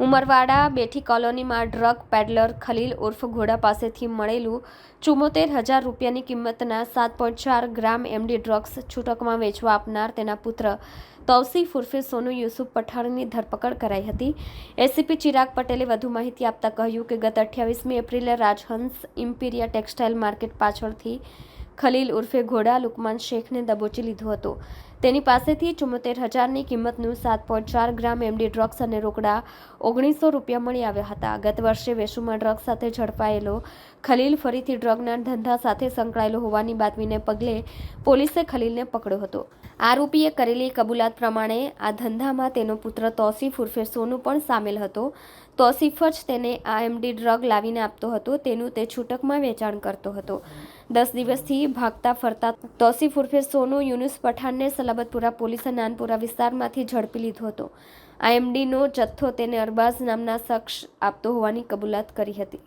ઉમરવાડા બેઠી કોલોનીમાં drug peddler ખલીલ ઉર્ફ ઘોડા પાસેથી મળેલું 74,000 રૂપિયાની કિંમતના 7.4 ગ્રામ એમડી ડ્રગ્સ છૂટકમાં વેચવા આપનાર તેના પુત્ર તૌસીફ ઉર્ફે સોનુ યુસુફ પઠાણની ધરપકડ કરાઈ હતી। એસીપી ચિરાગ પટેલે વધુ માહિતી આપતા કહ્યું કે ગત 28મી એપ્રિલે રાજહંસ ઇમ્પિરિયા ટેક્સટાઇલ માર્કેટ પાછળથી ખલીલ ઉર્ફે ઘોડા લુકમાન શેખને દબોચી લીધો હતો। તેની પાસેથી 74,000ની કિંમતનું 7.4 ગ્રામ એમડી ડ્રગ્સ અને રોકડા 1900 રૂપિયા મળી આવ્યા હતા। ગત વર્ષે વેસુમાં ડ્રગ્સ સાથે ઝડપાયેલો ખલીલ ફરીથી ડ્રગના ધંધા સાથે સંકળાયેલો હોવાની બાતમીને પગલે પોલીસે ખલીલને પકડ્યો હતો। આરોપીએ કરેલી કબૂલાત પ્રમાણે આ ધંધામાં તેનો પુત્ર તૌસીફ ઉર્ફે સોનુ પણ સામેલ હતો। તૌસીફ જ તેને આ એમડી ડ્રગ લાવીને આપતો હતો, તેનું તે છૂટકમાં વેચાણ કરતો હતો। 10 દિવસથી ભાગતા ફરતા તૌસીફ ઉર્ફે સોનુ યુનુસ પઠાણને સલાબતપુરા પોલીસે નાનપુરા વિસ્તારમાંથી ઝડપી લીધો હતો। આ એમડીનો જથ્થો તેને અરબાઝ નામના શખ્સ આપતો હોવાની કબૂલાત કરી હતી।